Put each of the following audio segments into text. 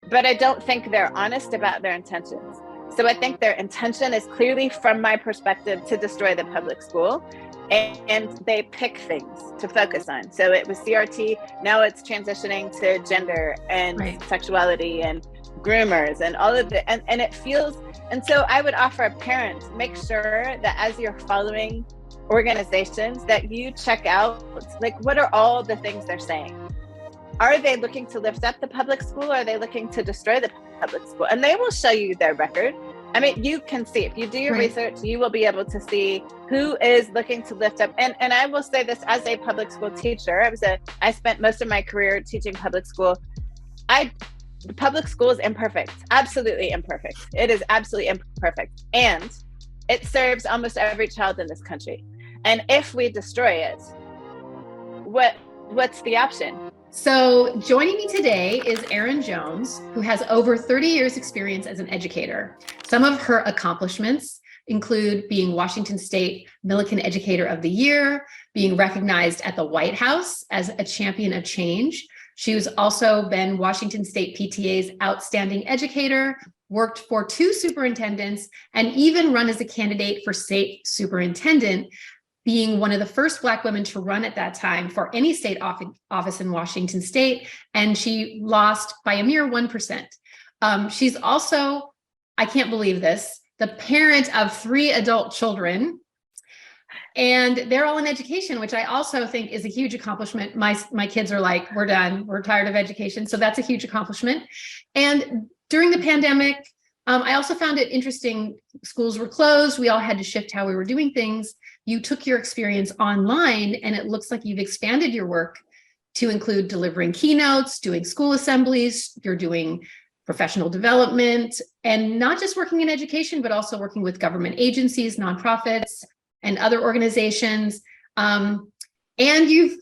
but I don't think they're honest about their intentions. So I think their intention is clearly, from my perspective, to destroy the public school. And they pick things to focus on. So it was CRT, now it's transitioning to gender and Right. sexuality and groomers and all of the, and it feels, and so I would offer a parent, make sure that as you're following organizations that you check out, like, what are all the things they're saying? Are they looking to lift up the public school? Or are they looking to destroy the public school? And they will show you their record. I mean, you can see, if you do your research, you will be able to see who is looking to lift up. And I will say this as a public school teacher, I spent most of my career teaching public school. The public school is imperfect, absolutely imperfect. It is absolutely imperfect. And it serves almost every child in this country. And if we destroy it, what's the option? So joining me today is Erin Jones, who has over 30 years experience as an educator. Some of her accomplishments include being Washington State Millikan Educator of the Year, being recognized at the White House as a champion of change. She's also been Washington State PTA's outstanding educator, worked for 2 superintendents, and even run as a candidate for state superintendent, being one of the first Black women to run at that time for any state office in Washington State, and she lost by a mere 1%. She's also, I can't believe this, the parent of 3 adult children, and they're all in education, which I also think is a huge accomplishment. My kids are like, we're done, we're tired of education, so that's a huge accomplishment. And during the pandemic, I also found it interesting. Schools were closed. We all had to shift how we were doing things. You took your experience online, and it looks like you've expanded your work to include delivering keynotes, doing school assemblies, you're doing professional development, and not just working in education, but also working with government agencies, nonprofits, and other organizations. And you've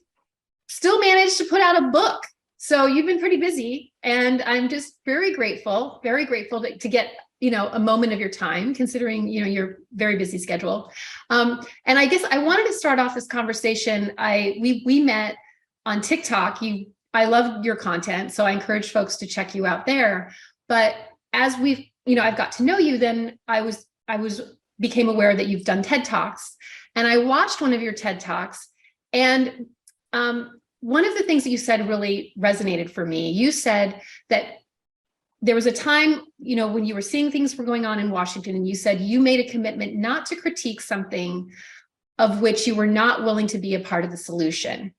still managed to put out a book. So you've been pretty busy, and I'm just very grateful to get, a moment of your time, considering, your very busy schedule. And I guess I wanted to start off this conversation. We met on TikTok. I love your content, so I encourage folks to check you out there. But as I've got to know you, then I became aware that you've done TED Talks, and I watched one of your TED Talks, and one of the things that you said really resonated for me. You said that there was a time, when you were seeing things were going on in Washington, and you said you made a commitment not to critique something of which you were not willing to be a part of the solution.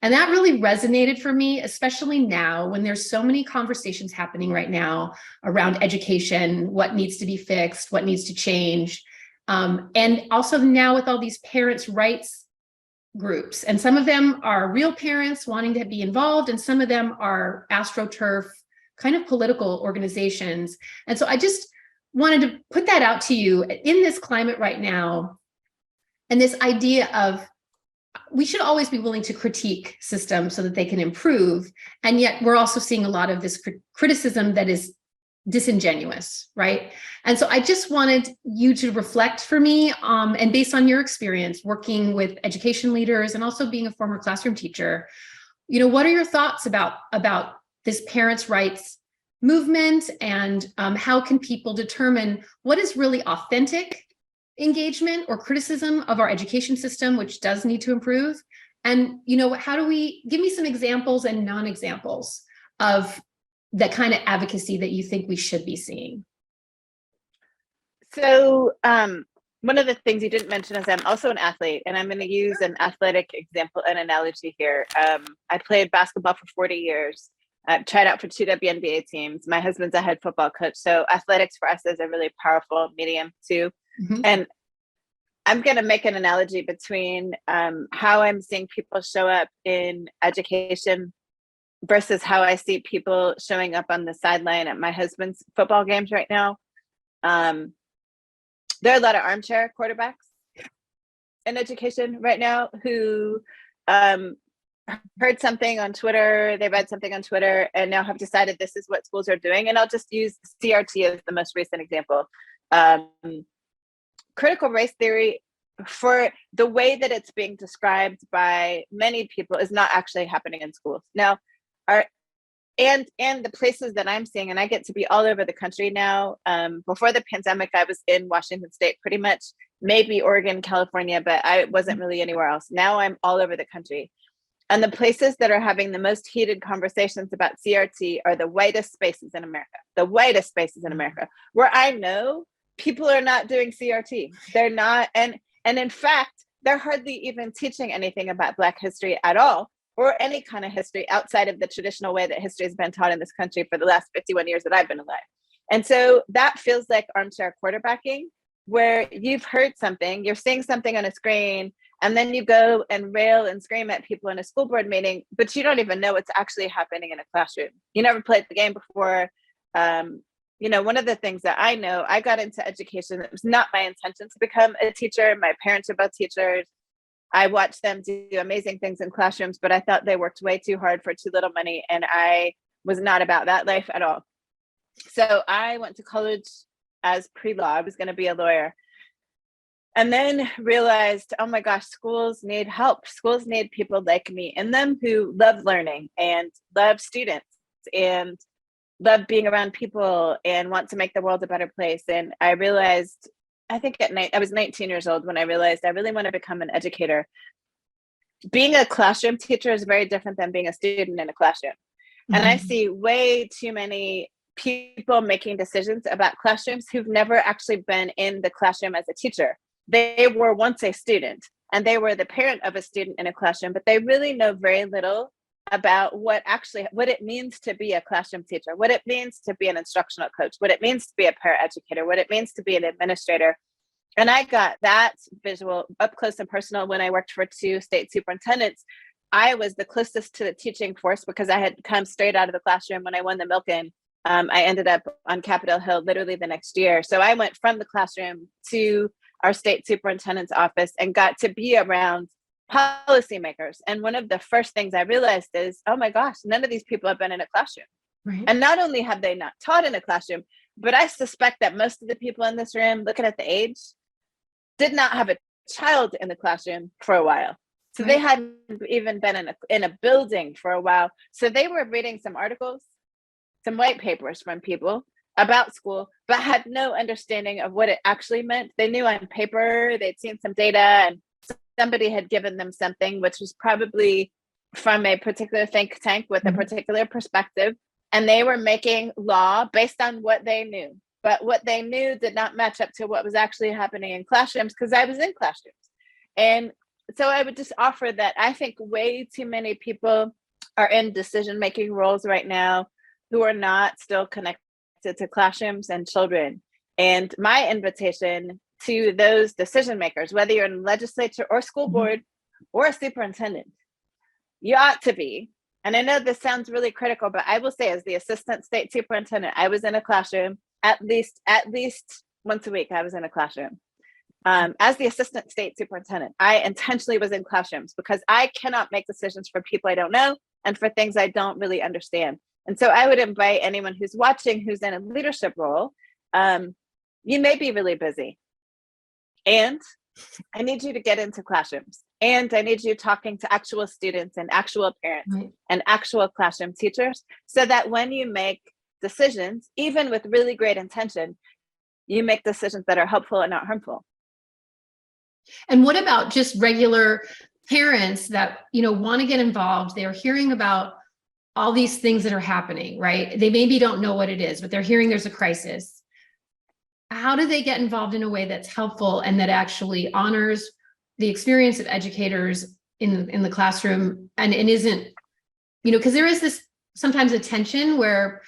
And that really resonated for me, especially now when there's so many conversations happening right now around education, what needs to be fixed, what needs to change. And also now with all these parents' rights groups, and some of them are real parents wanting to be involved, and some of them are AstroTurf kind of political organizations. And so I just wanted to put that out to you in this climate right now, and this idea of we should always be willing to critique systems so that they can improve. And yet we're also seeing a lot of this criticism that is disingenuous, right? And so I just wanted you to reflect for me, and based on your experience working with education leaders and also being a former classroom teacher, what are your thoughts about this parents' rights movement, and how can people determine what is really authentic engagement or criticism of our education system, which does need to improve? And, how do we give me some examples and non-examples of the kind of advocacy that you think we should be seeing? So one of the things you didn't mention is I'm also an athlete, and I'm going to use an athletic example and analogy here. I played basketball for 40 years. I've tried out for 2 WNBA teams. My husband's a head football coach. So athletics for us is a really powerful medium too. Mm-hmm. And I'm going to make an analogy between how I'm seeing people show up in education versus how I see people showing up on the sideline at my husband's football games right now. There are a lot of armchair quarterbacks in education right now who heard something on Twitter, they read something on Twitter, and now have decided this is what schools are doing. And I'll just use CRT as the most recent example. Critical race theory, for the way that it's being described by many people, is not actually happening in schools. Now, and the places that I'm seeing, and I get to be all over the country now. Before the pandemic, I was in Washington State pretty much, maybe Oregon, California, but I wasn't really anywhere else. Now I'm all over the country. And the places that are having the most heated conversations about CRT are the whitest spaces in America, where I know people are not doing CRT. They're not. And in fact, they're hardly even teaching anything about Black history at all, or any kind of history outside of the traditional way that history has been taught in this country for the last 51 years that I've been alive. And so that feels like armchair quarterbacking, where you've heard something, you're seeing something on a screen, and then you go and rail and scream at people in a school board meeting, but you don't even know what's actually happening in a classroom. You never played the game before. One of the things that I know, I got into education. It was not my intention to become a teacher. My parents are both teachers. I watched them do amazing things in classrooms, but I thought they worked way too hard for too little money. And I was not about that life at all. So I went to college as pre-law. I was going to be a lawyer. And then realized, oh my gosh, schools need help. Schools need people like me in them who love learning and love students and love being around people and want to make the world a better place. And I realized, I think at night, I was 19 years old when I realized I really want to become an educator. Being a classroom teacher is very different than being a student in a classroom. Mm-hmm. And I see way too many people making decisions about classrooms who've never actually been in the classroom as a teacher. They were once a student and they were the parent of a student in a classroom, but they really know very little about what it means to be a classroom teacher, what it means to be an instructional coach, what it means to be a paraeducator, what it means to be an administrator. And I got that visual up close and personal when I worked for 2 state superintendents. I was the closest to the teaching force because I had come straight out of the classroom when I won the Milken. I ended up on Capitol Hill literally the next year. So I went from the classroom to our state superintendent's office and got to be around policymakers. And one of the first things I realized is, oh my gosh, none of these people have been in a classroom. Right. And not only have they not taught in a classroom, but I suspect that most of the people in this room, looking at the age, did not have a child in the classroom for a while. So right. They hadn't even been in a building for a while. So they were reading some articles, some white papers from people about school, but had no understanding of what it actually meant. They knew on paper, they'd seen some data, and somebody had given them something, which was probably from a particular think tank with a particular perspective. And they were making law based on what they knew. But what they knew did not match up to what was actually happening in classrooms, because I was in classrooms. And so I would just offer that I think way too many people are in decision-making roles right now who are not still connected to classrooms and children. And my invitation to those decision makers, whether you're in legislature or school board or a superintendent, you ought to be. And I know this sounds really critical, but I will say, as the assistant state superintendent, I was in a classroom at least once a week. I was in a classroom. As the assistant state superintendent, I intentionally was in classrooms because I cannot make decisions for people I don't know and for things I don't really understand. And so I would invite anyone who's watching, who's in a leadership role, you may be really busy. And I need you to get into classrooms. And I need you talking to actual students and actual parents and actual classroom teachers, so that when you make decisions, even with really great intention, you make decisions that are helpful and not harmful. And what about just regular parents that, want to get involved? They're hearing about all these things that are happening, right? They maybe don't know what it is, but they're hearing there's a crisis. How do they get involved in a way that's helpful and that actually honors the experience of educators in the classroom and isn't, because there is this sometimes a tension where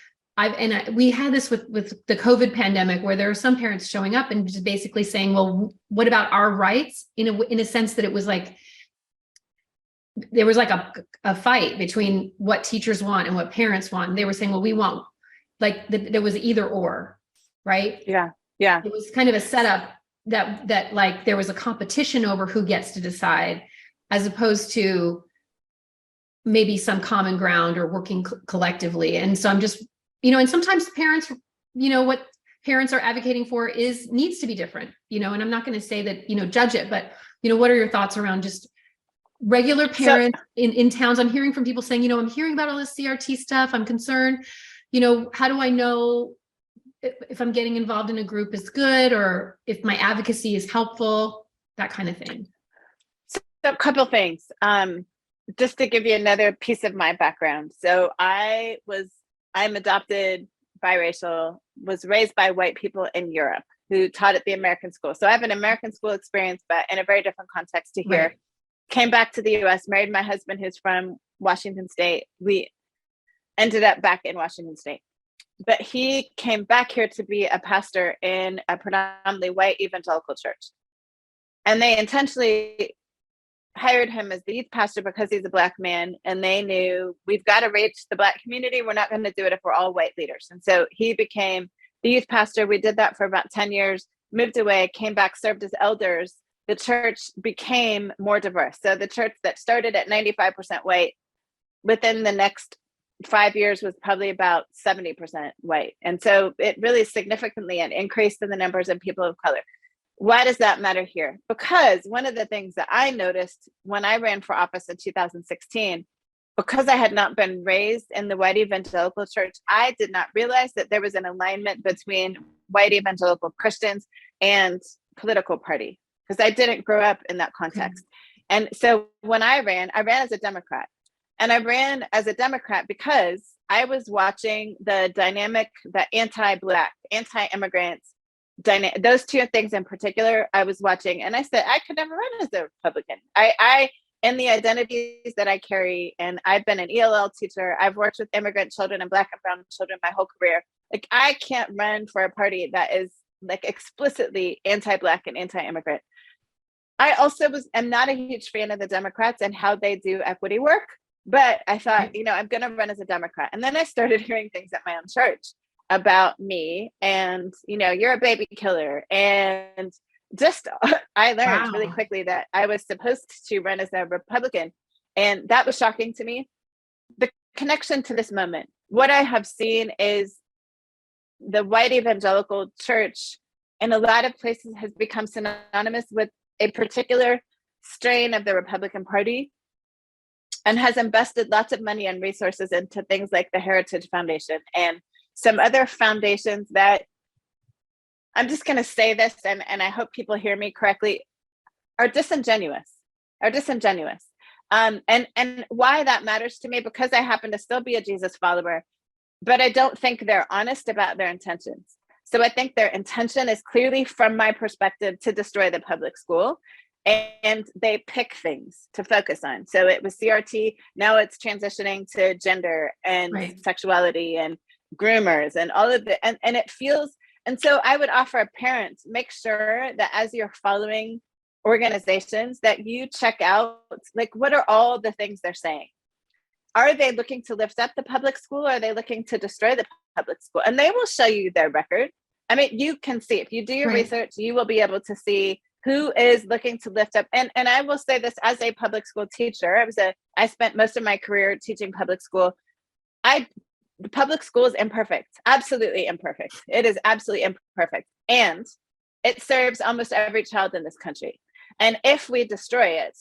we had this with the COVID pandemic, where there are some parents showing up and just basically saying, well, what about our rights? In a sense that it was like, there was like a fight between what teachers want and what parents want. And they were saying, well, we want there was either or, right? Yeah. It was kind of a setup that like there was a competition over who gets to decide, as opposed to maybe some common ground or working collectively. And so I'm just, and sometimes parents, what parents are advocating for needs to be different, and I'm not going to say that, judge it, but, what are your thoughts around just regular So parents in towns? I'm hearing from people saying, I'm hearing about all this CRT stuff. I'm concerned. How do I know if I'm getting involved in a group is good, or if my advocacy is helpful, that kind of thing? So a couple things. Just to give you another piece of my background. So I'm adopted, biracial, was raised by white people in Europe who taught at the American school. So I have an American school experience, but in a very different context to here. Right. Came back to the US, married my husband who's from Washington State. We ended up back in Washington State. But he came back here to be a pastor in a predominantly white evangelical church. And they intentionally hired him as the youth pastor because he's a Black man, and they knew we've got to reach the Black community. We're not going to do it if we're all white leaders. And so he became the youth pastor. We did that for about 10 years, moved away, came back, served as elders. The church became more diverse. So the church that started at 95% white, within the next 5 years was probably about 70% white. And so it really significantly increased in the numbers of people of color. Why does that matter here? Because one of the things that I noticed when I ran for office in 2016, because I had not been raised in the white evangelical church, I did not realize that there was an alignment between white evangelical Christians and political party, because I didn't grow up in that context. And so when I ran as a Democrat. And I ran as a Democrat because I was watching the dynamic, the anti-Black, anti-immigrant, those two things in particular, I was watching, and I said, I could never run as a Republican. I in the identities that I carry, and I've been an ELL teacher, I've worked with immigrant children and Black and brown children my whole career. Like, I can't run for a party that is like explicitly anti-Black and anti-immigrant. I also am not a huge fan of the Democrats and how they do equity work, but I thought, I'm going to run as a Democrat. And then I started hearing things at my own church about me and, you're a baby killer. And just, I learned really quickly that I was supposed to run as a Republican. And that was shocking to me. The connection to this moment, what I have seen is the white evangelical church in a lot of places has become synonymous with a particular strain of the Republican Party, and has invested lots of money and resources into things like the Heritage Foundation and some other foundations that, I'm just going to say this, and I hope people hear me correctly, are disingenuous. And why that matters to me, because I happen to still be a Jesus follower, but I don't think they're honest about their intentions. So I think their intention is clearly, from my perspective, to destroy the public school. And they pick things to focus on. So it was CRT, now it's transitioning to gender and sexuality and groomers and all of it. And it feels, and so I would offer parents, make sure that as you're following organizations, that you check out, like, what are all the things they're saying? Are they looking to lift up the public school? Or are they looking to destroy the public school? And they will show you their record. I mean, you can see, if you do your research, you will be able to see who is looking to lift up. And I will say this, as a public school teacher, I spent most of my career teaching public school. The public school is imperfect, absolutely imperfect. It is absolutely imperfect. And it serves almost every child in this country. And if we destroy it,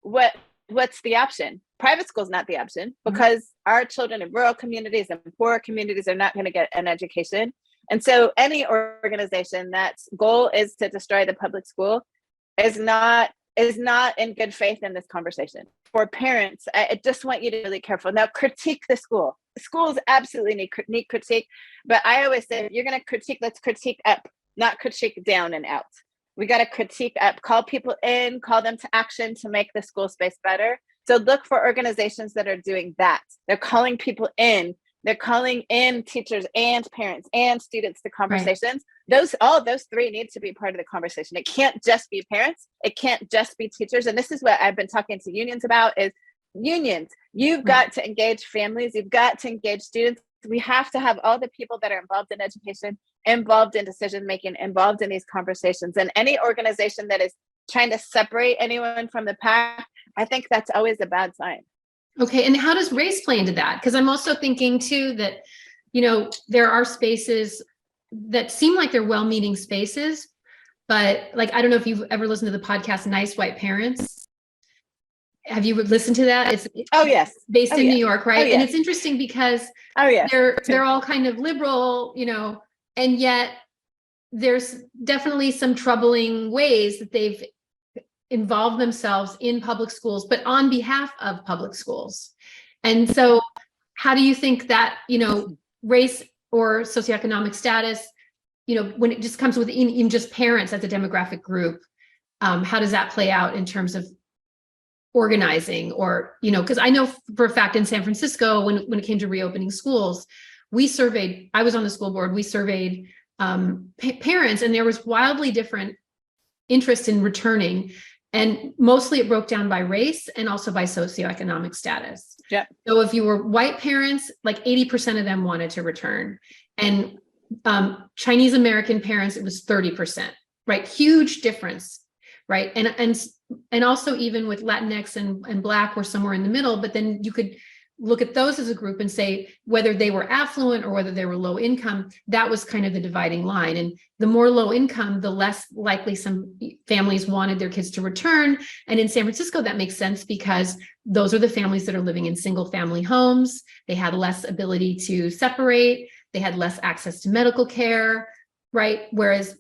what's the option? Private school is not the option, because our children in rural communities and poorer communities are not going to get an education. And so any organization that's goal is to destroy the public school is not in good faith in this conversation. For parents, I just want you to be really careful. Now, critique the school. Schools absolutely need critique, but I always say, if you're going to critique, let's critique up, not critique down and out. We got to critique up, call people in, call them to action to make the school space better. So look for organizations that are doing that. They're calling people in. They're calling in teachers and parents and students to conversations. All those three need to be part of the conversation. It can't just be parents. It can't just be teachers. And this is what I've been talking to unions about, is unions. You've got to engage families. You've got to engage students. We have to have all the people that are involved in education, involved in decision-making, involved in these conversations. And any organization that is trying to separate anyone from the pack, I think that's always a bad sign. Okay. And how does race play into that? Because I'm also thinking too that, there are spaces that seem like they're well-meaning spaces, but like, I don't know if you've ever listened to the podcast, Nice White Parents. Have you listened to that? It's Oh, yes. based Oh, in yeah. New York, right? Oh, yeah. And it's interesting because Oh, yeah. they're all kind of liberal, and yet there's definitely some troubling ways that they've involved themselves in public schools, but on behalf of public schools. And so how do you think that, race or socioeconomic status, when it just comes with even just parents as a demographic group, how does that play out in terms of organizing? Or, because I know for a fact in San Francisco, when it came to reopening schools, I was on the school board, we surveyed parents, and there was wildly different interest in returning. And mostly it broke down by race and also by socioeconomic status. Yeah. So if you were white parents, like 80% of them wanted to return. And Chinese American parents, it was 30%, right? Huge difference, right? And also even with Latinx and Black, we're somewhere in the middle, but then you could look at those as a group and say whether they were affluent or whether they were low income. That was kind of the dividing line. And the more low income, the less likely some families wanted their kids to return. And in San Francisco, that makes sense because those are the families that are living in single family homes. They had less ability to separate. They had less access to medical care, right? Whereas,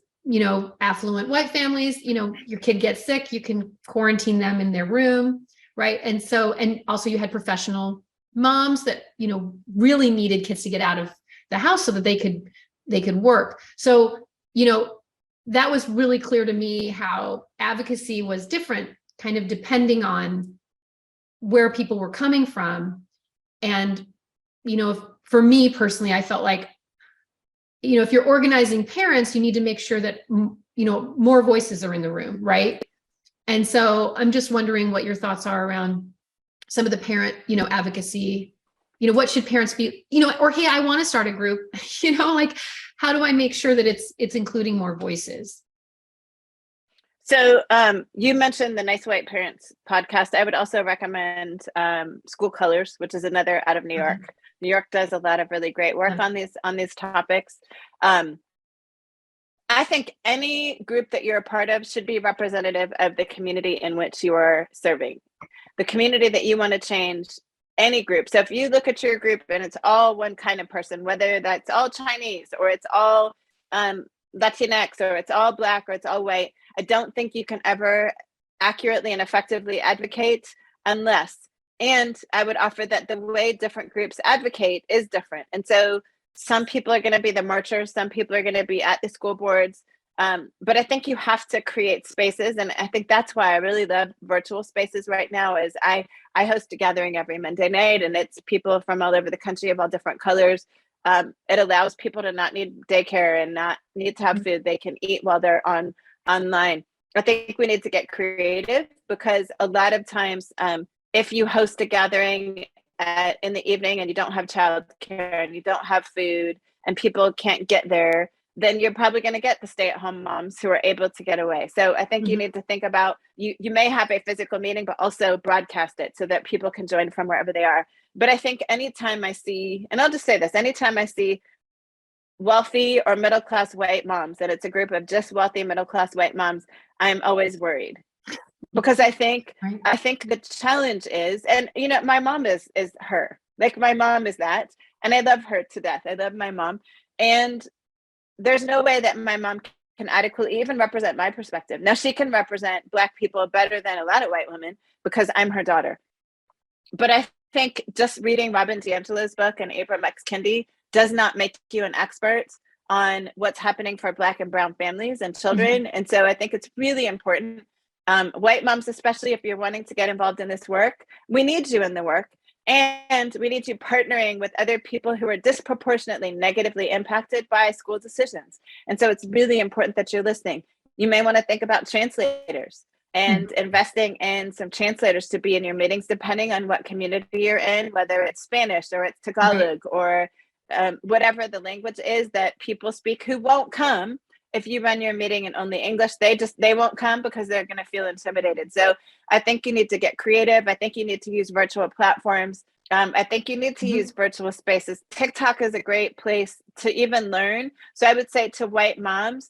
affluent white families, your kid gets sick, you can quarantine them in their room, right? And also you had professional moms that really needed kids to get out of the house so that they could work. So that was really clear to me how advocacy was different, kind of depending on where people were coming from. And for me personally, I felt like if you're organizing parents, you need to make sure that more voices are in the room, right? And so I'm just wondering what your thoughts are around some of the parent, advocacy, what should parents be, or, hey, I want to start a group, like, how do I make sure that it's including more voices? So you mentioned the Nice White Parents podcast. I would also recommend School Colors, which is another out of New York. Okay. New York does a lot of really great work on these topics. I think any group that you're a part of should be representative of the community in which you are serving, the community that you want to change. Any group. So if you look at your group and it's all one kind of person, whether that's all Chinese or it's all Latinx or it's all Black or it's all white, I don't think you can ever accurately and effectively advocate unless, and I would offer that the way different groups advocate is different. And so some people are going to be the marchers, some people are going to be at the school boards. But I think you have to create spaces. And I think that's why I really love virtual spaces right now is I host a gathering every Monday night, and it's people from all over the country of all different colors. It allows people to not need daycare and not need to have food. They can eat while they're online. I think we need to get creative because a lot of times if you host a gathering in the evening and you don't have childcare and you don't have food and people can't get there, then you're probably going to get the stay-at-home moms who are able to get away. So I think you need to think about, you may have a physical meeting, but also broadcast it so that people can join from wherever they are. But I think anytime I see, and I'll just say this, anytime I see wealthy or middle-class white moms, and it's a group of just wealthy middle-class white moms, I'm always worried. Because I think the challenge is, and my mom is her. Like my mom is that, and I love her to death. I love my mom. And there's no way that my mom can adequately even represent my perspective. Now she can represent Black people better than a lot of white women because I'm her daughter. But I think just reading Robin DiAngelo's book and Ibram X. Kendi does not make you an expert on what's happening for Black and brown families and children. And so I think it's really important. White moms, especially if you're wanting to get involved in this work, we need you in the work. And we need you partnering with other people who are disproportionately negatively impacted by school decisions. And so it's really important that you're listening. You may want to think about translators and investing in some translators to be in your meetings, depending on what community you're in, whether it's Spanish or it's Tagalog or whatever the language is that people speak who won't come. If you run your meeting in only English, they won't come because they're going to feel intimidated. So I think you need to get creative. I think you need to use virtual platforms. I think you need to use virtual spaces. TikTok is a great place to even learn. So I would say to white moms,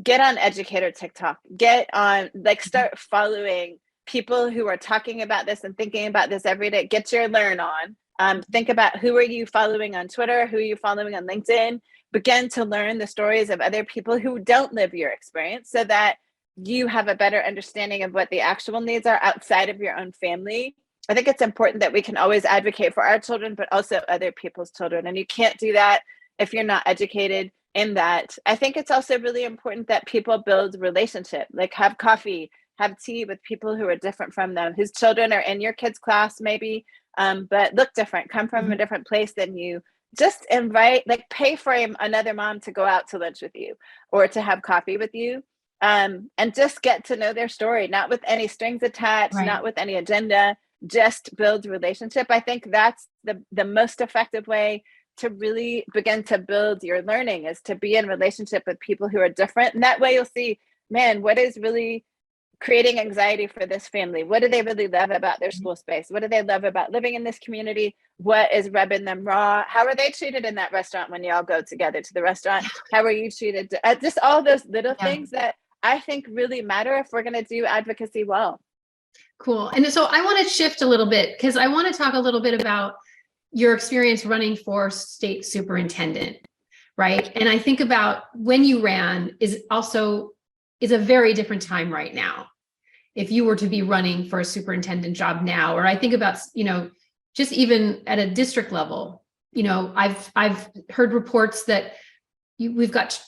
get on educator TikTok, get on, start following people who are talking about this and thinking about this every day. Get your learn on. Think about, who are you following on Twitter? Who are you following on LinkedIn? Begin to learn the stories of other people who don't live your experience, so that you have a better understanding of what the actual needs are outside of your own family. I think it's important that we can always advocate for our children, but also other people's children. And you can't do that if you're not educated in that. I think it's also really important that people build relationship, like have coffee, have tea with people who are different from them, whose children are in your kids' class maybe, but look different, come from a different place than you. Just invite, like pay for another mom to go out to lunch with you or to have coffee with you, and just get to know their story, not with any strings attached, Right. not with any agenda, just build relationship. I think that's the most effective way to really begin to build your learning, is to be in relationship with people who are different. And that way you'll see, man, what is really creating anxiety for this family? What do they really love about their school space? What do they love about living in this community? What is rubbing them raw? How are they treated in that restaurant when y'all go together to the restaurant? How are you treated? Just all those little things that I think really matter if we're going to do advocacy well. Cool. And so I want to shift a little bit, because I want to talk a little bit about your experience running for state superintendent, right? And I think about when you ran is a very different time right now. If you were to be running for a superintendent job now, or I think about, just even at a district level, I've heard reports that we've got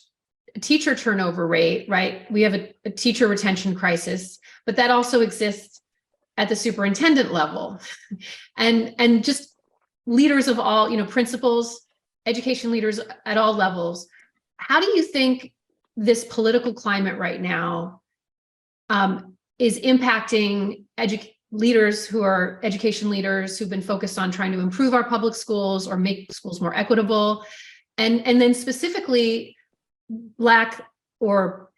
a teacher turnover rate, right? We have a teacher retention crisis, but that also exists at the superintendent level. and just leaders of all, principals, education leaders at all levels. How do you think this political climate right now is impacting leaders who are education leaders who've been focused on trying to improve our public schools or make schools more equitable, and then specifically Black or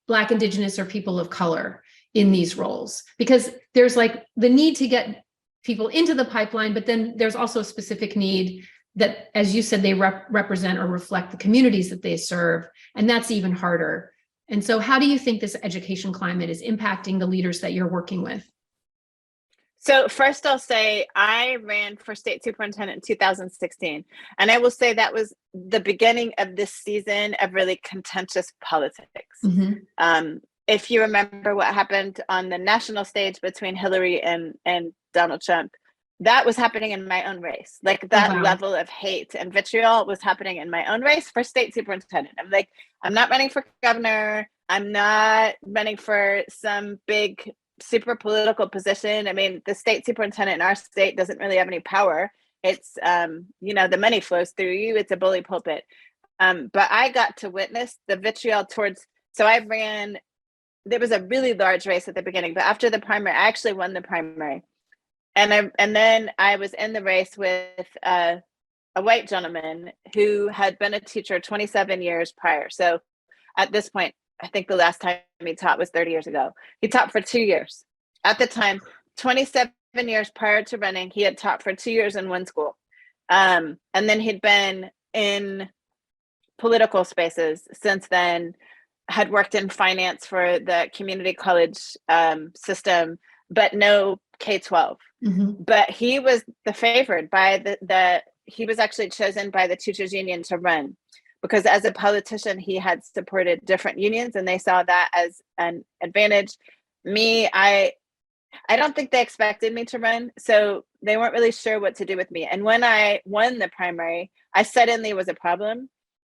Black, Indigenous, or people of color in these roles? Because there's like the need to get people into the pipeline, but then there's also a specific need that, as you said, they represent or reflect the communities that they serve, and that's even harder. And so how do you think this education climate is impacting the leaders that you're working with? So first I'll say I ran for state superintendent in 2016. And I will say that was the beginning of this season of really contentious politics. If you remember what happened on the national stage between Hillary and Donald Trump, that was happening in my own race. Like that level of hate and vitriol was happening in my own race for state superintendent. I'm like, I'm not running for governor. I'm not running for some big super political position. I mean, the state superintendent in our state doesn't really have any power. It's, the money flows through you. It's a bully pulpit. But I got to witness the vitriol towards, so I ran, there was a really large race at the beginning, but after the primary, I actually won the primary. And then I was in the race with a white gentleman who had been a teacher 27 years prior. So at this point, I think the last time he taught was 30 years ago. He taught for 2 years. At the time, 27 years prior to running, he had taught for 2 years in one school. And then he'd been in political spaces since then, had worked in finance for the community college system, but no K-12. But he was the favored by he was actually chosen by the teachers union to run, because as a politician, he had supported different unions and they saw that as an advantage. Me, I don't think they expected me to run, so they weren't really sure what to do with me. And when I won the primary, I suddenly was a problem.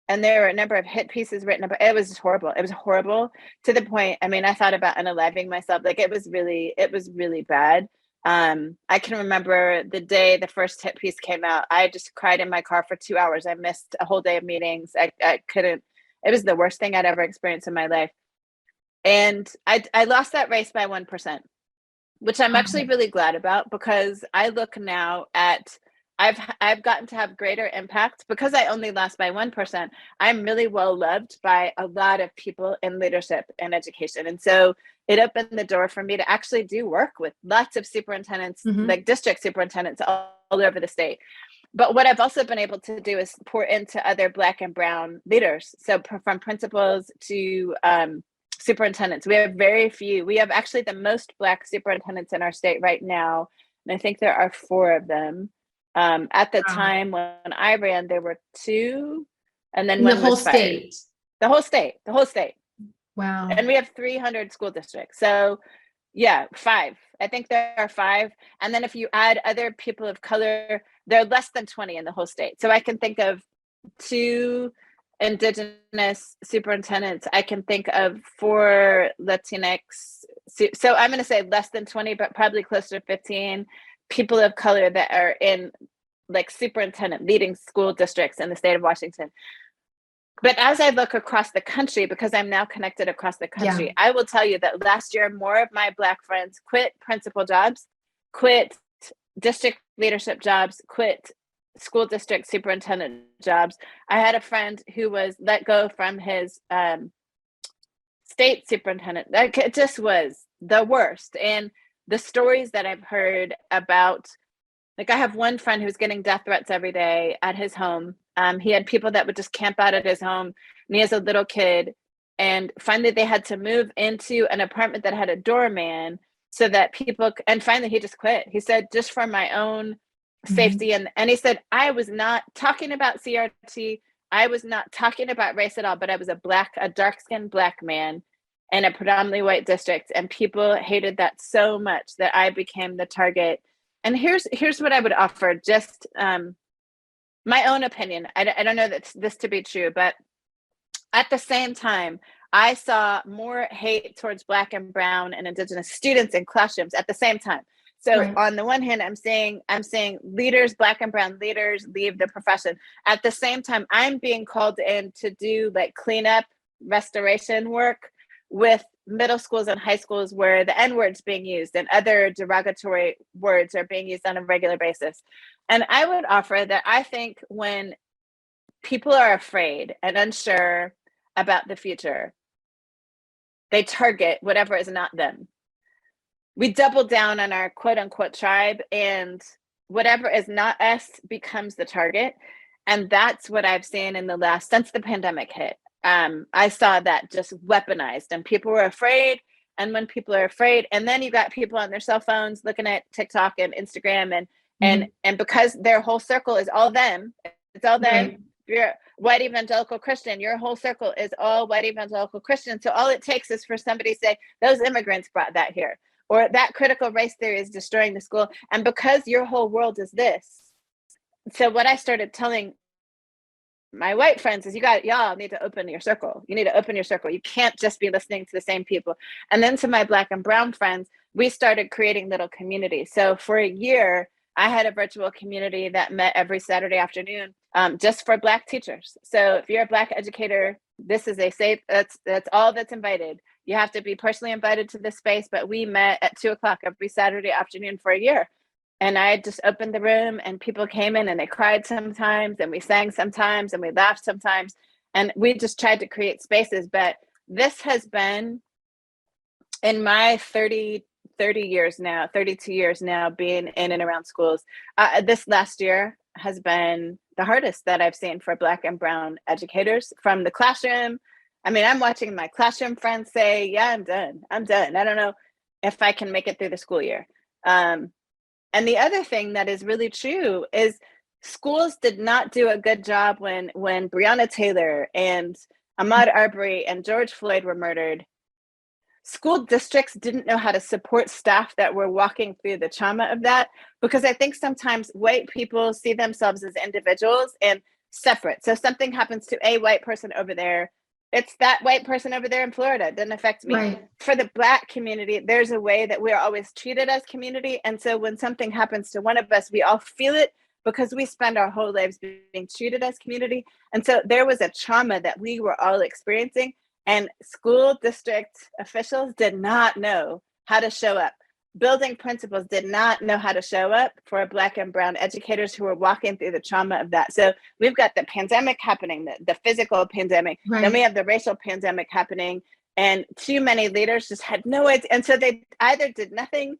And there were a number of hit pieces written about it. It was just horrible. It was horrible to the point, I mean, I thought about unaliving myself. Like it was really bad. I can remember the day the first hit piece came out, I just cried in my car for 2 hours. I missed a whole day of meetings. I couldn't, it was the worst thing I'd ever experienced in my life. And I lost that race by 1%, which I'm actually really glad about, because I look now at, I've gotten to have greater impact because I only lost by 1%. I'm really well loved by a lot of people in leadership and education. And so it opened the door for me to actually do work with lots of superintendents, like district superintendents all over the state. But what I've also been able to do is pour into other Black and brown leaders. So from principals to superintendents. We have very few. We have actually the most Black superintendents in our state right now. And I think there are 4 of them. At the time when I ran, there were 2, and then one was fired. State. The whole state. Wow. And we have 300 school districts. So yeah, 5. I think there are 5. And then if you add other people of color, there are less than 20 in the whole state. So I can think of 2 Indigenous superintendents. I can think of 4 Latinx. So I'm going to say less than 20, but probably closer to 15 people of color that are in like superintendent leading school districts in the state of Washington. But as I look across the country, because I'm now connected across the country, I will tell you that last year, more of my Black friends quit principal jobs, quit district leadership jobs, quit school district superintendent jobs. I had a friend who was let go from his state superintendent. Like, it just was the worst. And the stories that I've heard about, like, I have one friend who's getting death threats every day at his home. He had people that would just camp out at his home, and he has a little kid. And finally, they had to move into an apartment that had a doorman so that people, and finally he just quit. He said, just for my own safety. And he said, I was not talking about CRT. I was not talking about race at all, but I was a dark-skinned Black man in a predominantly white district. And people hated that so much that I became the target. And here's what I would offer, just my own opinion. I don't know this to be true, but at the same time, I saw more hate towards Black and brown and Indigenous students in classrooms at the same time. So on the one hand, I'm saying leaders, Black and brown leaders, leave the profession. At the same time, I'm being called in to do like cleanup, restoration work with middle schools and high schools where the N-word's being used and other derogatory words are being used on a regular basis. And I would offer that I think when people are afraid and unsure about the future, they target whatever is not them. We double down on our quote unquote tribe, and whatever is not us becomes the target. And that's what I've seen in since the pandemic hit. I saw that just weaponized, and people were afraid. And when people are afraid, and then you got people on their cell phones looking at TikTok and Instagram, and because their whole circle is all them, it's all them. If you're a white evangelical Christian, your whole circle is all white evangelical Christian. So all it takes is for somebody to say, those immigrants brought that here, or that critical race theory is destroying the school. And because your whole world is this. So what I started telling my white friends is y'all need to open your circle. You need to open your circle. You can't just be listening to the same people. And then to my Black and brown friends, we started creating little communities. So for a year, I had a virtual community that met every Saturday afternoon just for Black teachers. So if you're a Black educator, this is that's all that's invited. You have to be personally invited to this space, but we met at 2:00 every Saturday afternoon for a year. And I just opened the room and people came in and they cried sometimes, and we sang sometimes, and we laughed sometimes. And we just tried to create spaces. But this has been, in my 32 years now being in and around schools, this last year has been the hardest that I've seen for Black and brown educators from the classroom. I mean, I'm watching my classroom friends say, yeah, I'm done. I don't know if I can make it through the school year. And the other thing that is really true is schools did not do a good job when Breonna Taylor and Ahmaud Arbery and George Floyd were murdered. School districts didn't know how to support staff that were walking through the trauma of that, because I think sometimes white people see themselves as individuals and separate. So something happens to a white person over there, it's that white person over there in Florida. It doesn't affect me. For the Black community, there's a way that we're always treated as community. And so when something happens to one of us, we all feel it because we spend our whole lives being treated as community. And so there was a trauma that we were all experiencing, and school district officials did not know how to show up. Building principals did not know how to show up for Black and brown educators who were walking through the trauma of that. So we've got the pandemic happening, the physical pandemic, then we have the racial pandemic happening, and too many leaders just had no idea. And so they either did nothing,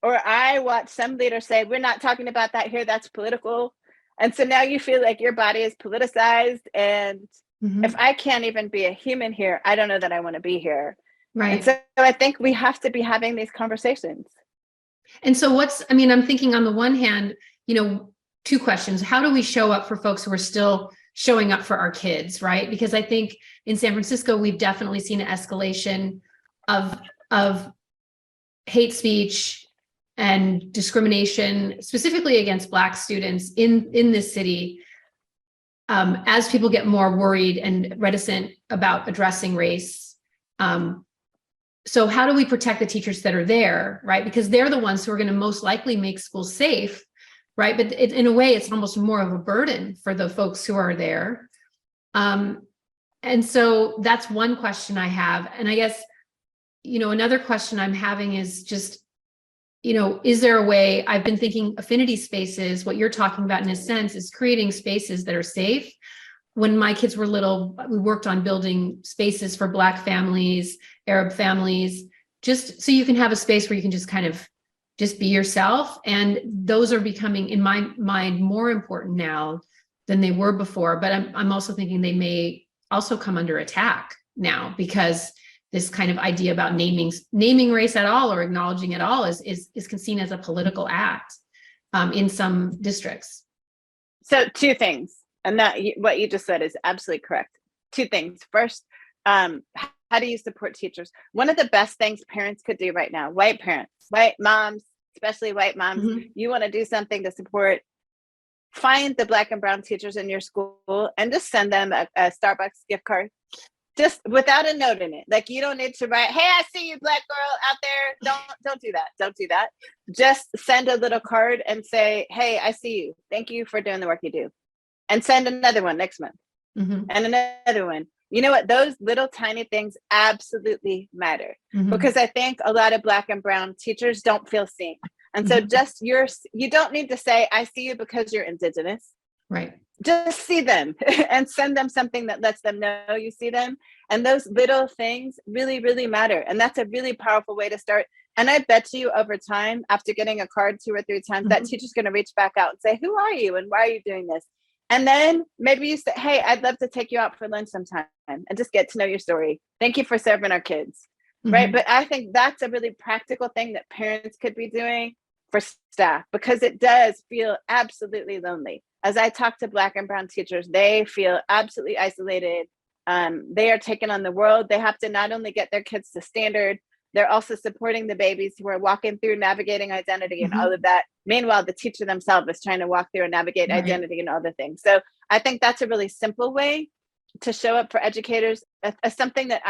or I watched some leaders say, we're not talking about that here, that's political. And so now you feel like your body is politicized. And if I can't even be a human here, I don't know that I want to be here. And Right. so I think we have to be having these conversations. And so I'm thinking on the one hand, two questions. How do we show up for folks who are still showing up for our kids, right? Because I think in San Francisco, we've definitely seen an escalation of hate speech and discrimination, specifically against Black students in this city, as people get more worried and reticent about addressing race. So how do we protect the teachers that are there, right? Because they're the ones who are going to most likely make schools safe, right? But in a way, it's almost more of a burden for the folks who are there. And so that's one question I have. And I guess, another question I'm having is just, is there a way? I've been thinking affinity spaces, what you're talking about in a sense is creating spaces that are safe. When my kids were little, we worked on building spaces for Black families, Arab families, just so you can have a space where you can just kind of just be yourself. And those are becoming, in my mind, more important now than they were before. But I'm also thinking they may also come under attack now, because this kind of idea about naming race at all or acknowledging it all is seen as a political act in some districts. So two things, and that what you just said is absolutely correct. Two things. First, how do you support teachers? One of the best things parents could do right now, white parents, white moms, especially white moms, you want to do something to support, find the Black and brown teachers in your school and just send them a Starbucks gift card. Just without a note in it. Like, you don't need to write, "Hey, I see you, Black girl out there." Don't do that. Don't do that. Just send a little card and say, "Hey, I see you. Thank you for doing the work you do." And send another one next month. And another one. You know what? Those little tiny things absolutely matter, because I think a lot of Black and brown teachers don't feel seen. And so you don't need to say, "I see you," because you're Indigenous. Right. Just see them and send them something that lets them know you see them. And those little things really, really matter. And that's a really powerful way to start. And I bet you over time, after getting a card 2 or 3 times, that teacher's going to reach back out and say, "Who are you? And why are you doing this?" And then maybe you say, "Hey, I'd love to take you out for lunch sometime and just get to know your story. Thank you for serving our kids." Right. But I think that's a really practical thing that parents could be doing for staff, because it does feel absolutely lonely. As I talk to Black and brown teachers, they feel absolutely isolated. They are taking on the world. They have to not only get their kids to standard, they're also supporting the babies who are walking through navigating identity and all of that. Meanwhile, the teacher themselves is trying to walk through and navigate identity and all the things. So I think that's a really simple way to show up for educators. Something that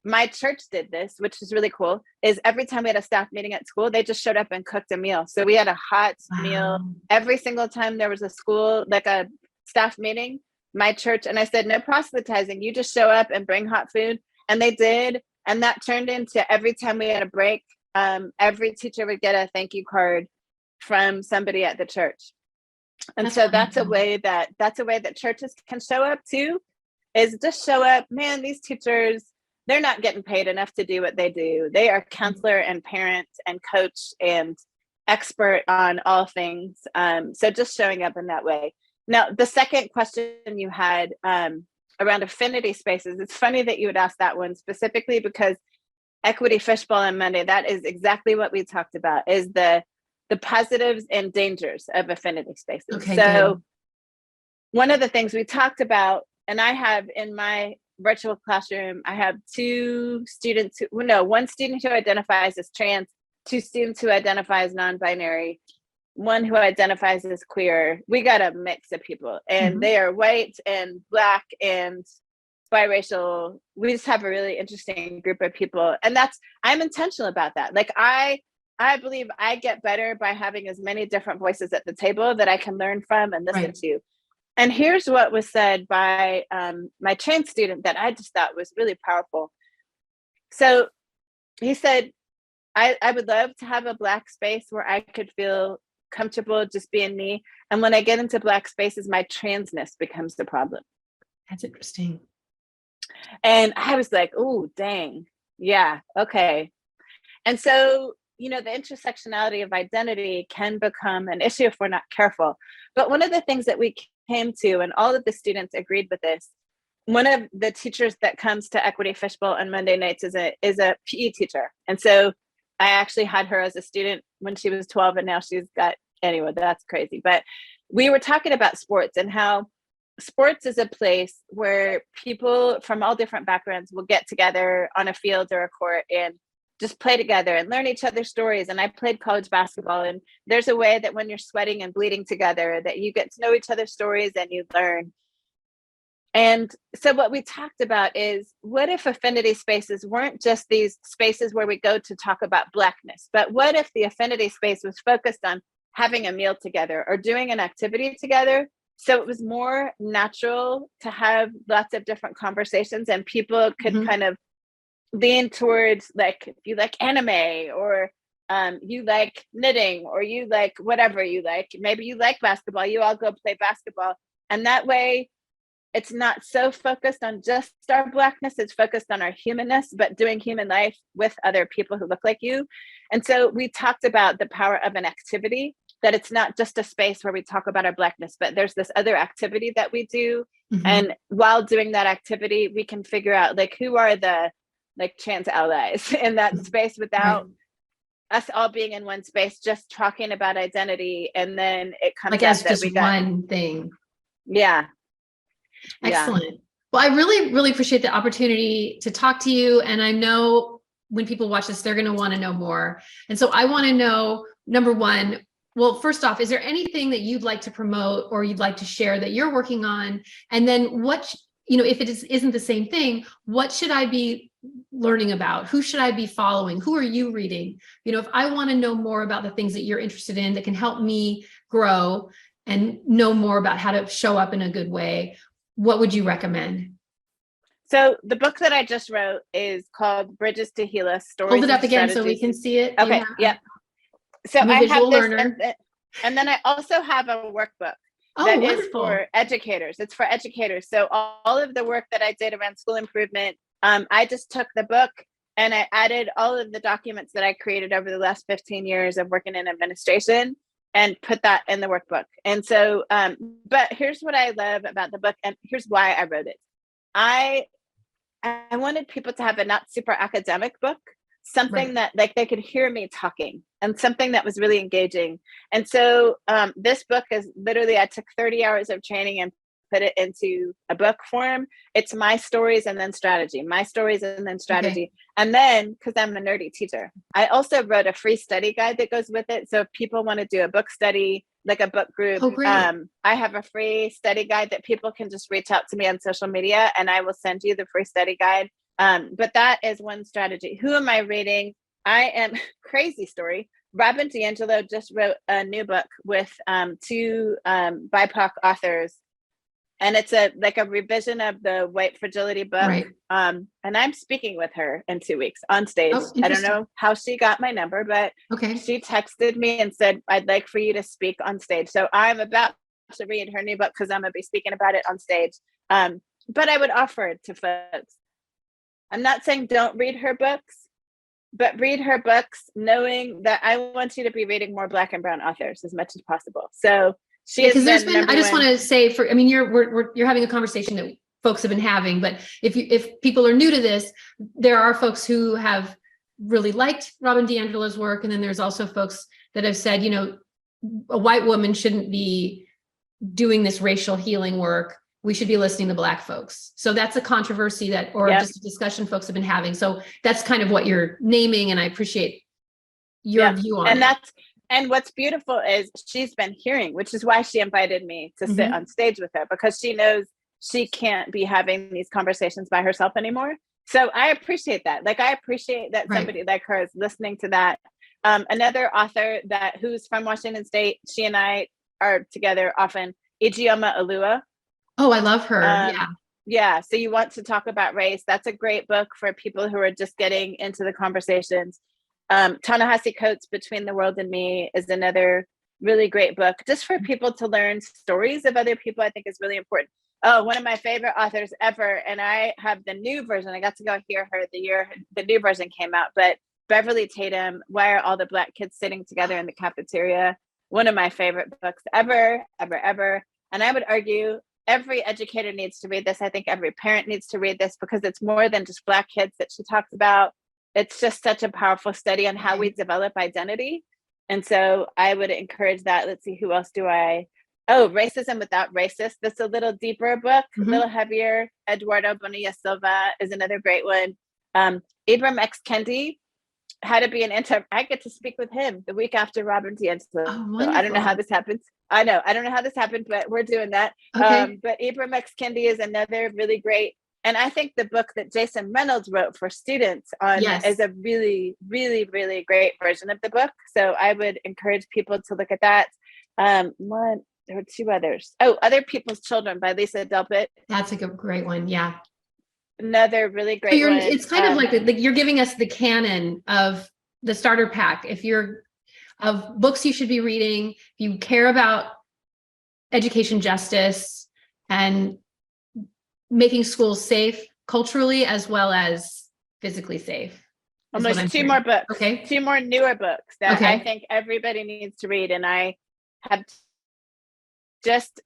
my church did this, which is really cool, is every time we had a staff meeting at school, they just showed up and cooked a meal. So we had a hot meal every single time there was a school, like a staff meeting, my church. And I said, "No proselytizing, you just show up and bring hot food." And they did. And that turned into every time we had a break, every teacher would get a thank you card from somebody at the church. And so that's a way that churches can show up too, is just show up. Man, these teachers, they're not getting paid enough to do what they do. They are counselor and parent and coach and expert on all things. So just showing up in that way. Now, the second question you had around affinity spaces, it's funny that you would ask that one specifically, because Equity Fishbowl on Monday, that is exactly what we talked about, is the positives and dangers of affinity spaces. Okay, so good. One of the things we talked about, and I have in my virtual classroom, I have one student who identifies as trans, 2 students who identify as non-binary, 1 who identifies as queer. We got a mix of people, and they are white and Black and biracial. We just have a really interesting group of people. And I'm intentional about that. Like, I believe I get better by having as many different voices at the table that I can learn from and listen to. And here's what was said by my trans student that I just thought was really powerful. So he said, I would love to have a Black space where I could feel comfortable just being me. And when I get into Black spaces, my transness becomes the problem. That's interesting. And I was like, "Oh, dang. Yeah. Okay." And so, the intersectionality of identity can become an issue if we're not careful. But one of the things that we came to, and all of the students agreed with this, one of the teachers that comes to Equity Fishbowl on Monday nights is a PE teacher. And so I actually had her as a student when she was 12, and now she's got, anyway, that's crazy. But we were talking about sports and how sports is a place where people from all different backgrounds will get together on a field or a court and just play together and learn each other's stories. And I played college basketball, and there's a way that when you're sweating and bleeding together that you get to know each other's stories and you learn. And so what we talked about is, what if affinity spaces weren't just these spaces where we go to talk about Blackness, but what if the affinity space was focused on having a meal together or doing an activity together? So it was more natural to have lots of different conversations, and people could kind of lean towards, like, if you like anime, or you like knitting, or you like whatever you like, maybe you like basketball, you all go play basketball. And that way, it's not so focused on just our Blackness, it's focused on our humanness, but doing human life with other people who look like you. And so we talked about the power of an activity, that it's not just a space where we talk about our Blackness, but there's this other activity that we do. And while doing that activity, we can figure out, like, who are the, like, trans allies in that space, without us all being in one space, just talking about identity. And then it comes like up as that just we got one thing. Excellent. Well, I really, really appreciate the opportunity to talk to you. And I know when people watch this, they're going to want to know more. And so I want to know, number one, well, first off, is there anything that you'd like to promote or you'd like to share that you're working on? And then what, if it isn't the same thing, what should I be learning about? Who should I be following? Who are you reading? If I want to know more about the things that you're interested in that can help me grow and know more about how to show up in a good way, what would you recommend? So the book that I just wrote is called Bridges to Heal Us, Stories. Hold it up again so we can see it. Okay. Yep. So I'm a I visual have this, learner. and then I also have a workbook Oh, that wonderful. is for educators. It's for educators. So all of the work that I did around school improvement, I just took the book and I added all of the documents that I created over the last 15 years of working in administration and put that in the workbook. And so, but here's what I love about the book, and here's why I wrote it. I wanted people to have a not super academic book, something that, like, they could hear me talking, and something that was really engaging. And so this book is literally, I took 30 hours of training and put it into a book form. It's my stories and then strategy, my stories and then strategy. And then, because I'm a nerdy teacher, I also wrote a free study guide that goes with it. So if people want to do a book study, like a book group, I have a free study guide that people can just reach out to me on social media, and I will send you the free study guide. But that is one strategy. Who am I reading? I am, crazy story, Robin DiAngelo just wrote a new book with two BIPOC authors, and it's a revision of the White Fragility book. And I'm speaking with her in 2 weeks on stage. I don't know how she got my number, but she texted me and said, I'd like for you to speak on stage. So I'm about to read her new book because I'm going to be speaking about it on stage. But I would offer it to folks. I'm not saying don't read her books, but read her books knowing that I want you to be reading more Black and brown authors as much as possible. So because there's been, I just want to say, you're having a conversation that folks have been having, but if people are new to this, there are folks who have really liked Robin DiAngelo's work. And then there's also folks that have said, a white woman shouldn't be doing this racial healing work. We should be listening to Black folks. So that's a controversy just a discussion folks have been having. So that's kind of what you're naming. And I appreciate your view on it. And what's beautiful is she's been hearing, which is why she invited me to sit on stage with her, because she knows she can't be having these conversations by herself anymore. So I appreciate that. Like, I appreciate that somebody like her is listening to that. Another author who's from Washington State, she and I are together often, Ijeoma Oluwa. Oh, I love her. Yeah. So you want to talk about race. That's a great book for people who are just getting into the conversations. Ta-Nehisi Coates' Between the World and Me is another really great book, just for people to learn stories of other people. I think is really important. Oh, one of my favorite authors ever, and I have the new version. I got to go hear her the year the new version came out, but Beverly Tatum, Why Are All the Black Kids Sitting Together in the Cafeteria? One of my favorite books ever. And I would argue every educator needs to read this. I think every parent needs to read this because it's more than just Black kids that she talks about. It's just such a powerful study on how we develop identity. And so I would encourage that. Let's see, who else do I? Oh, Racism Without Racist. That's a little deeper book, a little heavier. Eduardo Bonilla Silva is another great one. Ibram X. Kendi, How to Be an I get to speak with him the week after Robin DiAngelo. Oh, So I don't know how this happens. I don't know how this happened, but we're doing that. Okay. But Ibram X. Kendi is another really great. And I think the book that Jason Reynolds wrote for students on is a really, really, really great version of the book. So I would encourage people to look at that. There were two others. Oh, Other People's Children by Lisa Delpit. That's a great one. Yeah. Another really great one. It's kind of like you're giving us the canon of the starter pack. If you're of books you should be reading, if you care about education justice and making schools safe culturally as well as physically safe. Almost two more books. Okay. Two more newer books that I think everybody needs to read. And I have just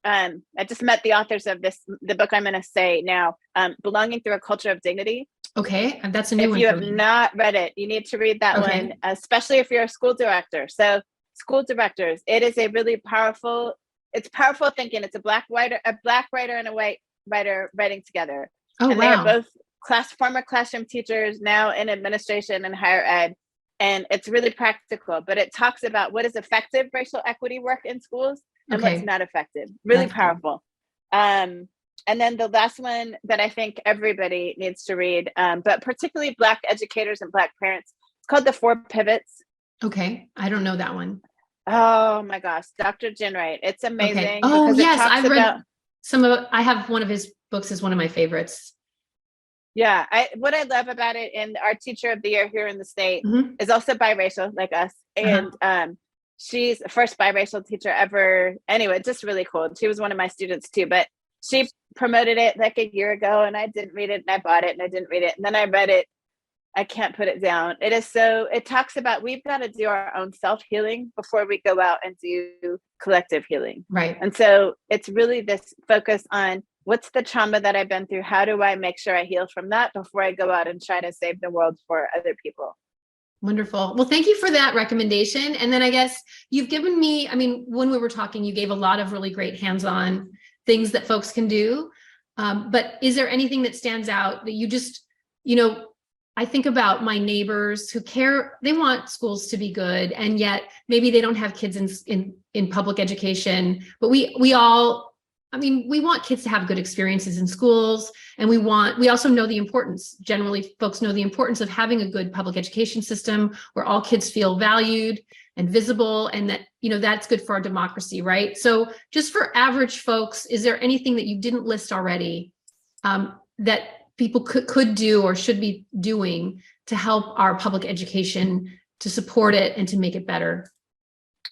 met the authors of the book I'm going to say now, Belonging Through a Culture of Dignity. Okay, that's a new one. If you have not read it, you need to read that one, especially if you're a school director. So school directors, it is a really powerful, it's powerful thinking. It's a black writer and a white writer writing together. Oh, and wow. They are both former classroom teachers, now in administration and higher ed. And it's really practical, but it talks about what is effective racial equity work in schools and what's not effective. Really powerful. And then the last one that I think everybody needs to read, but particularly Black educators and Black parents, it's called The Four Pivots. Okay, I don't know that one. Oh my gosh, Dr. Ginwright. It's amazing. Okay. Oh yes, I've read some of I have one of his books is one of my favorites. Yeah, what I love about it, and our teacher of the year here in the state is also biracial like us. And she's the first biracial teacher ever. Anyway, just really cool. She was one of my students too, but she promoted it like a year ago and I didn't read it, and I bought it and I didn't read it. And then I read it. I can't put it down. It talks about, we've got to do our own self-healing before we go out and do collective healing. Right. And so it's really this focus on what's the trauma that I've been through? How do I make sure I heal from that before I go out and try to save the world for other people? Wonderful. Well, thank you for that recommendation. And then I guess you've given me, when we were talking, you gave a lot of really great hands-on things that folks can do. But is there anything that stands out that you just, I think about my neighbors who care, they want schools to be good, and yet maybe they don't have kids in public education, but we all, we want kids to have good experiences in schools, and we also know the importance, generally folks know the importance of having a good public education system where all kids feel valued and visible, and that, that's good for our democracy, right? So just for average folks, is there anything that you didn't list already that people could do or should be doing to help our public education, to support it and to make it better?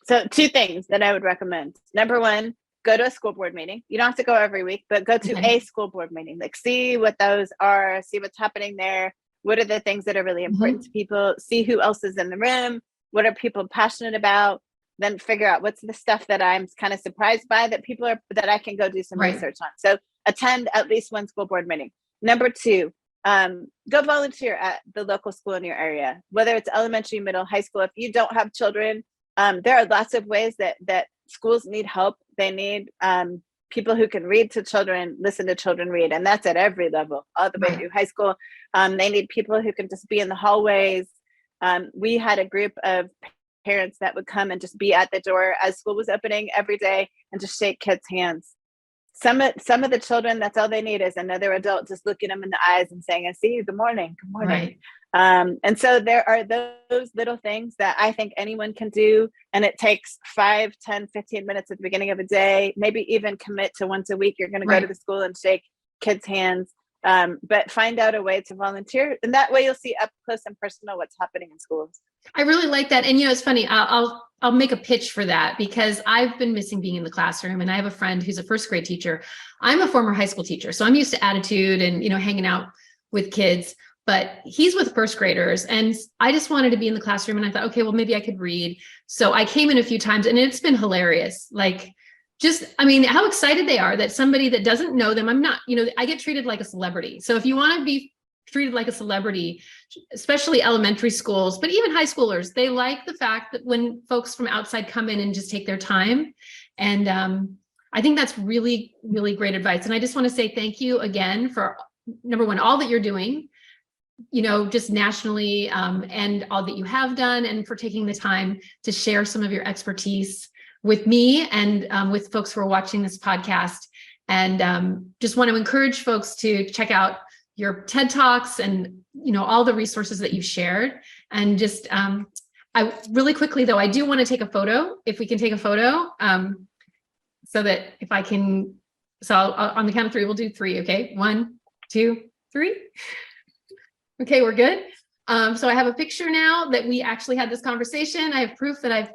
So two things that I would recommend. Number one, go to a school board meeting. You don't have to go every week, but go to a school board meeting. Like, see what those are, see what's happening there. What are the things that are really important to people? See who else is in the room. What are people passionate about? Then figure out what's the stuff that I'm kind of surprised by that I can go do some research on. So attend at least one school board meeting. Number two, go volunteer at the local school in your area, whether it's elementary, middle, high school. If you don't have children, there are lots of ways that schools need help. They need people who can read to children, listen to children read, and that's at every level, all the way through high school. They need people who can just be in the hallways. We had a group of parents that would come and just be at the door as school was opening every day and just shake kids' hands. Some of the children, that's all they need is another adult just looking them in the eyes and saying, I see you, good morning, good morning. Right. And so there are those little things that I think anyone can do. And it takes 5, 10, 15 minutes at the beginning of a day, maybe even commit to once a week. You're going to go to the school and shake kids' hands, but find out a way to volunteer. And that way you'll see up close and personal what's happening in schools. I really like that. And, it's funny, I'll make a pitch for that because I've been missing being in the classroom, and I have a friend who's a first grade teacher. I'm a former high school teacher, so I'm used to attitude and, hanging out with kids, but he's with first graders, and I just wanted to be in the classroom, and I thought, okay, well, maybe I could read. So I came in a few times and it's been hilarious. Like, I mean, how excited they are that somebody that doesn't know them, I'm not, I get treated like a celebrity. So if you want to be treated like a celebrity, especially elementary schools, but even high schoolers, they like the fact that when folks from outside come in and just take their time. And I think that's really, really great advice. And I just want to say thank you again for, number one, all that you're doing, just nationally, and all that you have done, and for taking the time to share some of your expertise with me and with folks who are watching this podcast. And just want to encourage folks to check out your TED Talks and, all the resources that you've shared. And just, I really quickly though, I do want to take a photo, if we can take a photo, so that if I can, so on the count of three, we'll do three. Okay. 1, 2, 3. Okay, we're good. So I have a picture now that we actually had this conversation. I have proof that I've,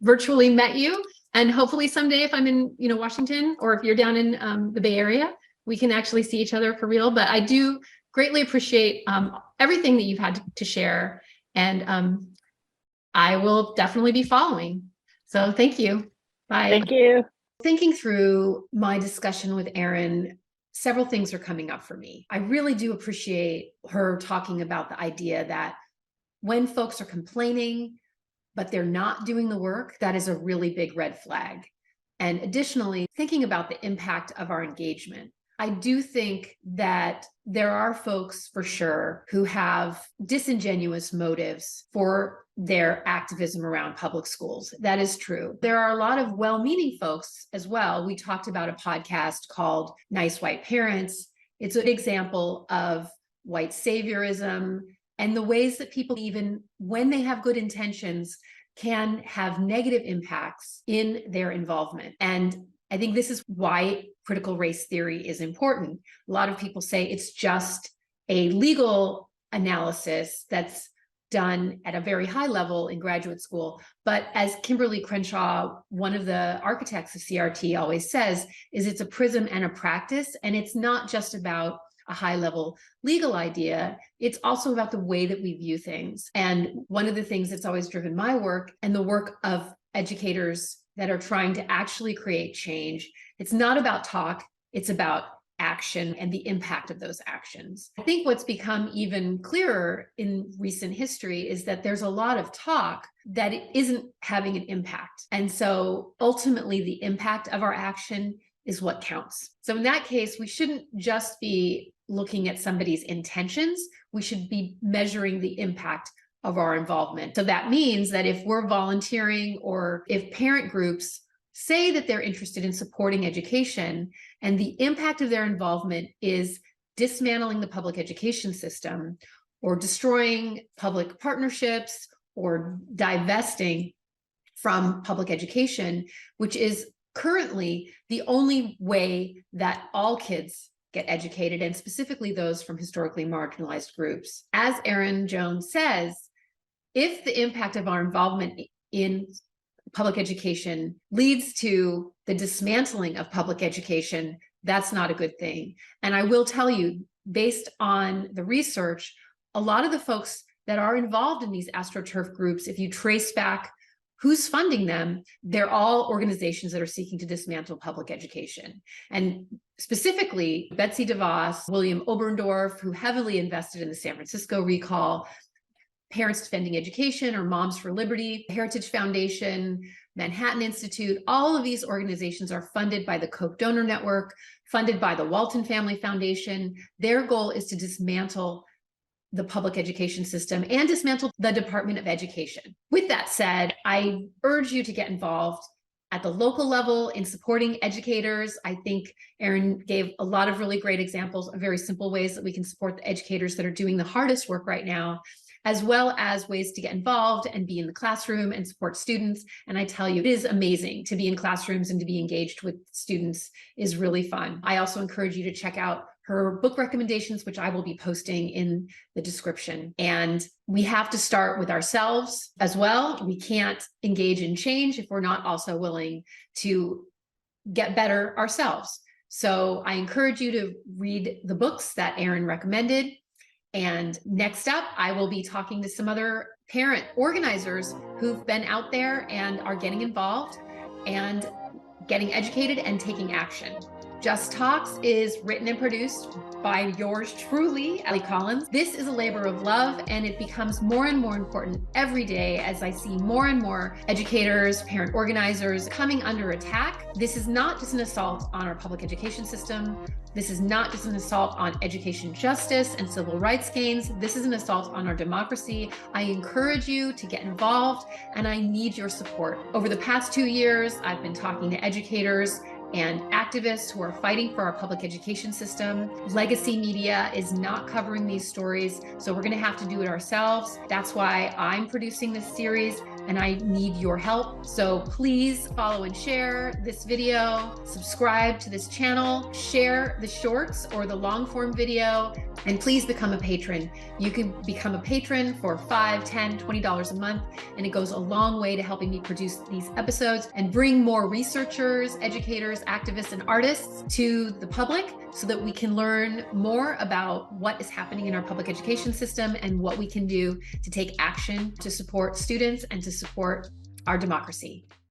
virtually met you. And hopefully someday if I'm in, Washington, or if you're down in the Bay Area, we can actually see each other for real. But I do greatly appreciate everything that you've had to share. And I will definitely be following. So thank you. Bye. Thank you. Thinking through my discussion with Erin, several things are coming up for me. I really do appreciate her talking about the idea that when folks are complaining, but they're not doing the work, that is a really big red flag. And additionally, thinking about the impact of our engagement. I do think that there are folks for sure who have disingenuous motives for their activism around public schools. That is true. There are a lot of well-meaning folks as well. We talked about a podcast called Nice White Parents. It's an example of white saviorism and the ways that people, even when they have good intentions, can have negative impacts in their involvement. And I think this is why critical race theory is important. A lot of people say it's just a legal analysis that's done at a very high level in graduate school. But as Kimberly Crenshaw, one of the architects of CRT, always says, is it's a prism and a practice. And it's not just about a high level legal idea. It's also about the way that we view things. And one of the things that's always driven my work and the work of educators that are trying to actually create change, it's not about talk, it's about action and the impact of those actions. I think what's become even clearer in recent history is that there's a lot of talk that it isn't having an impact. And so ultimately the impact of our action is what counts. So in that case, we shouldn't just be looking at somebody's intentions, we should be measuring the impact of our involvement. So that means that if we're volunteering or if parent groups say that they're interested in supporting education and the impact of their involvement is dismantling the public education system or destroying public partnerships or divesting from public education, which is currently the only way that all kids get educated, and specifically those from historically marginalized groups. As Erin Jones says, if the impact of our involvement in public education leads to the dismantling of public education, that's not a good thing. And I will tell you, based on the research, a lot of the folks that are involved in these AstroTurf groups, if you trace back who's funding them, they're all organizations that are seeking to dismantle public education. And specifically, Betsy DeVos, William Oberndorf, who heavily invested in the San Francisco recall, Parents Defending Education or Moms for Liberty, Heritage Foundation, Manhattan Institute, all of these organizations are funded by the Koch donor network, funded by the Walton Family Foundation. Their goal is to dismantle the public education system and dismantle the Department of Education. With that said, I urge you to get involved at the local level in supporting educators. I think Erin gave a lot of really great examples of very simple ways that we can support the educators that are doing the hardest work right now, as well as ways to get involved and be in the classroom and support students. And I tell you, it is amazing to be in classrooms and to be engaged with students is really fun. I also encourage you to check out her book recommendations, which I will be posting in the description. And we have to start with ourselves as well. We can't engage in change if we're not also willing to get better ourselves. So I encourage you to read the books that Erin recommended. And next up, I will be talking to some other parent organizers who've been out there and are getting involved and getting educated and taking action. Just Talks is written and produced by yours truly, Ellie Collins. This is a labor of love, and it becomes more and more important every day as I see more and more educators, parent organizers coming under attack. This is not just an assault on our public education system. This is not just an assault on education justice and civil rights gains. This is an assault on our democracy. I encourage you to get involved, and I need your support. Over the past 2 years, I've been talking to educators and activists who are fighting for our public education system. Legacy media is not covering these stories, so we're going to have to do it ourselves. That's why I'm producing this series, and I need your help. So please follow and share this video, subscribe to this channel, share the shorts or the long form video, and please become a patron. You can become a patron for $5, $10, $20 a month, and it goes a long way to helping me produce these episodes and bring more researchers, educators, activists, and artists to the public so that we can learn more about what is happening in our public education system and what we can do to take action to support students and to support our democracy.